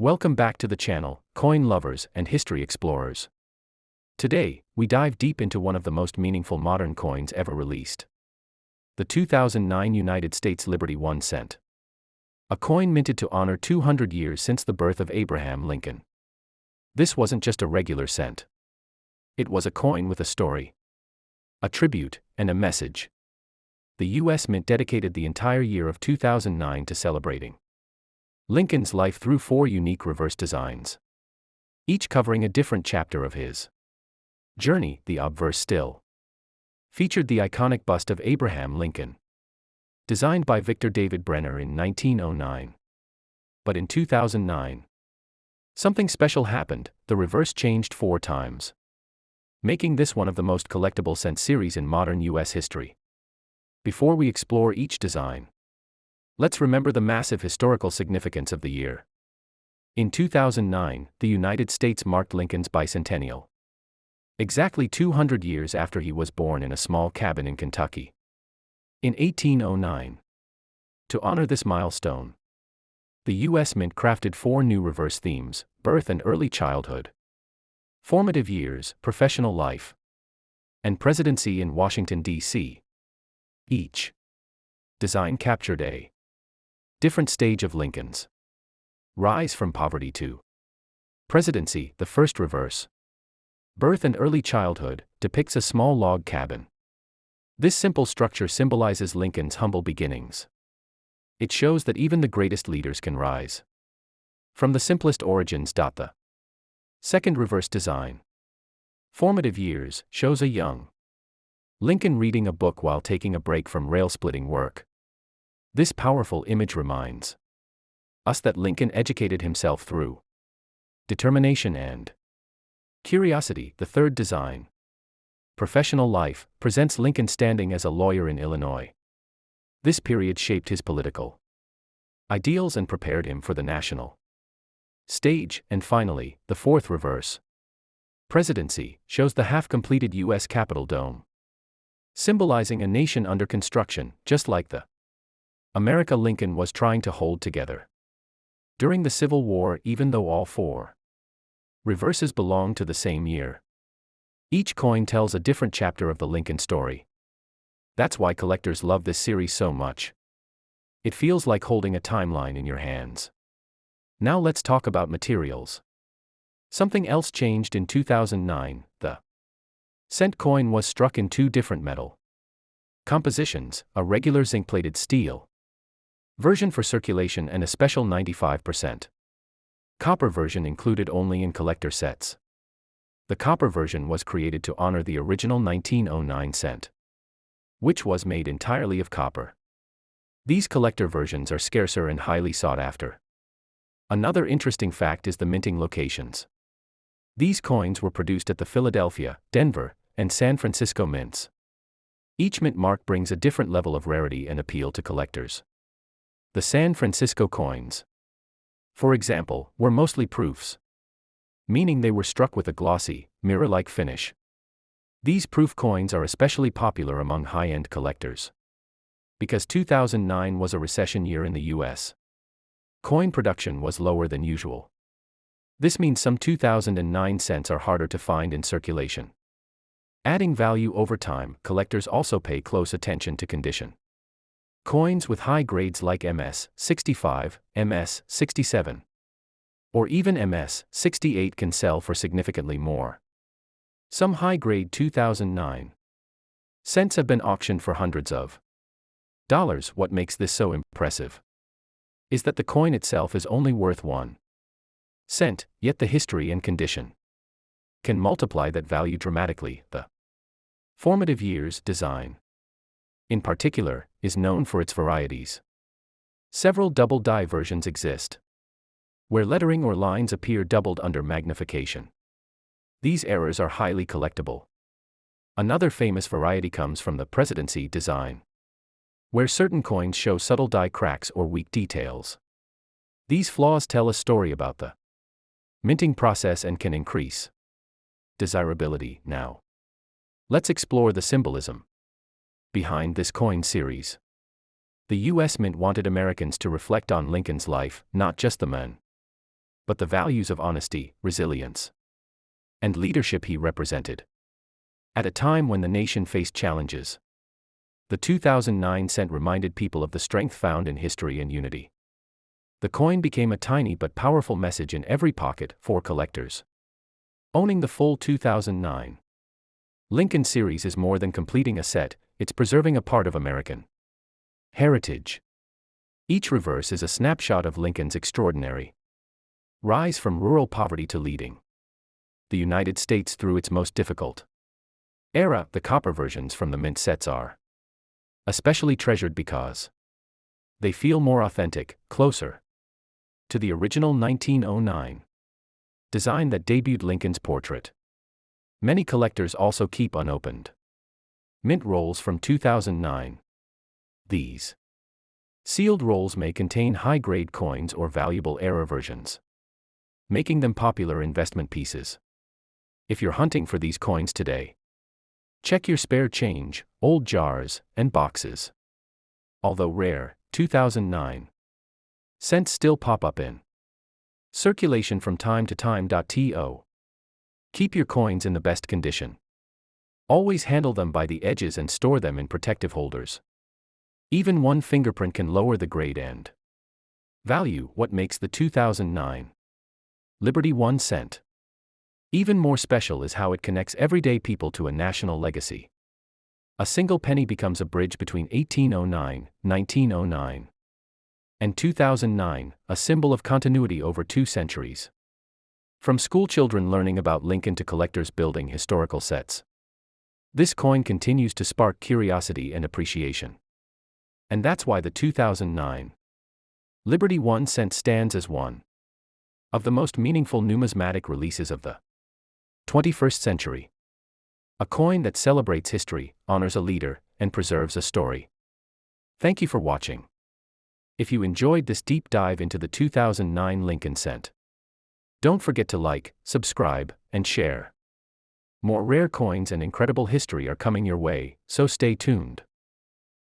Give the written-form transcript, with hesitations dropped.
Welcome back to the channel, coin lovers and history explorers. Today, we dive deep into one of the most meaningful modern coins ever released. The 2009 United States Liberty 1 cent. A coin minted to honor 200 years since the birth of Abraham Lincoln. This wasn't just a regular cent. It was a coin with a story, a tribute, and a message. The U.S. Mint dedicated the entire year of 2009 to celebrating Lincoln's life through 4 unique reverse designs, each covering a different chapter of his journey. The obverse still featured the iconic bust of Abraham Lincoln, designed by Victor David Brenner in 1909. But in 2009, something special happened. The reverse changed 4 times, making this one of the most collectible cent series in modern U.S. history. Before we explore each design, let's remember the massive historical significance of the year. In 2009, the United States marked Lincoln's bicentennial, exactly 200 years after he was born in a small cabin in Kentucky. In 1809, to honor this milestone, the U.S. Mint crafted 4 new reverse themes: birth and early childhood, formative years, professional life, and presidency in Washington, D.C. Each design captured a different stage of Lincoln's rise from poverty to presidency. The first reverse, birth and early childhood, depicts a small log cabin. This simple structure symbolizes Lincoln's humble beginnings. It shows that even the greatest leaders can rise from the simplest origins. The second reverse design, formative years, shows a young Lincoln reading a book while taking a break from rail-splitting work. This powerful image reminds us that Lincoln educated himself through determination and curiosity. The third design, professional life, presents Lincoln standing as a lawyer in Illinois. This period shaped his political ideals and prepared him for the national stage. And finally, the fourth reverse, presidency, shows the half-completed U.S. Capitol dome, symbolizing a nation under construction, just like the America Lincoln was trying to hold together during the Civil War. Even though all 4 reverses belong to the same year, each coin tells a different chapter of the Lincoln story. That's why collectors love this series so much. It feels like holding a timeline in your hands. Now let's talk about materials. Something else changed in 2009. The cent coin was struck in 2 different metal compositions: a regular zinc-plated steel version for circulation and a special 95% copper version included only in collector sets. The copper version was created to honor the original 1909 cent, which was made entirely of copper. These collector versions are scarcer and highly sought after. Another interesting fact is the minting locations. These coins were produced at the Philadelphia, Denver, and San Francisco mints. Each mint mark brings a different level of rarity and appeal to collectors. The San Francisco coins, for example, were mostly proofs, meaning they were struck with a glossy, mirror-like finish. These proof coins are especially popular among high-end collectors. Because 2009 was a recession year in the U.S., coin production was lower than usual. This means some 2009 cents are harder to find in circulation. Adding value over time, collectors also pay close attention to condition. Coins with high grades like MS-65, MS-67, or even MS-68 can sell for significantly more. Some high-grade 2009 cents have been auctioned for hundreds of dollars. What makes this so impressive is that the coin itself is only worth 1 cent, yet the history and condition can multiply that value dramatically. The formative years design, in particular, is known for its varieties. Several double-die versions exist, where lettering or lines appear doubled under magnification. These errors are highly collectible. Another famous variety comes from the presidency design, where certain coins show subtle die cracks or weak details. These flaws tell a story about the minting process and can increase desirability. Now, let's explore the symbolism behind this coin series. The U.S. Mint wanted Americans to reflect on Lincoln's life, not just the man, but the values of honesty, resilience, and leadership he represented. At a time when the nation faced challenges, the 2009 cent reminded people of the strength found in history and unity. The coin became a tiny but powerful message in every pocket for collectors. Owning the full 2009 Lincoln series is more than completing a set, it's preserving a part of American heritage. Each reverse is a snapshot of Lincoln's extraordinary rise from rural poverty to leading the United States through its most difficult era. The copper versions from the mint sets are especially treasured because they feel more authentic, closer to the original 1909 design that debuted Lincoln's portrait. Many collectors also keep unopened mint rolls from 2009. These sealed rolls may contain high-grade coins or valuable era versions, making them popular investment pieces. If you're hunting for these coins today, check your spare change, old jars, and boxes. Although rare, 2009 cents still pop up in circulation from time to time. To keep your coins in the best condition, always handle them by the edges and store them in protective holders. Even one fingerprint can lower the grade and value. What makes the 2009 Liberty 1 cent even more special is how it connects everyday people to a national legacy. A single penny becomes a bridge between 1809, 1909, and 2009, a symbol of continuity over 2 centuries. From schoolchildren learning about Lincoln to collectors building historical sets, this coin continues to spark curiosity and appreciation. And that's why the 2009 Liberty 1 cent stands as one of the most meaningful numismatic releases of the 21st century. A coin that celebrates history, honors a leader, and preserves a story. Thank you for watching. If you enjoyed this deep dive into the 2009 Lincoln cent, don't forget to like, subscribe, and share. More rare coins and incredible history are coming your way, so stay tuned.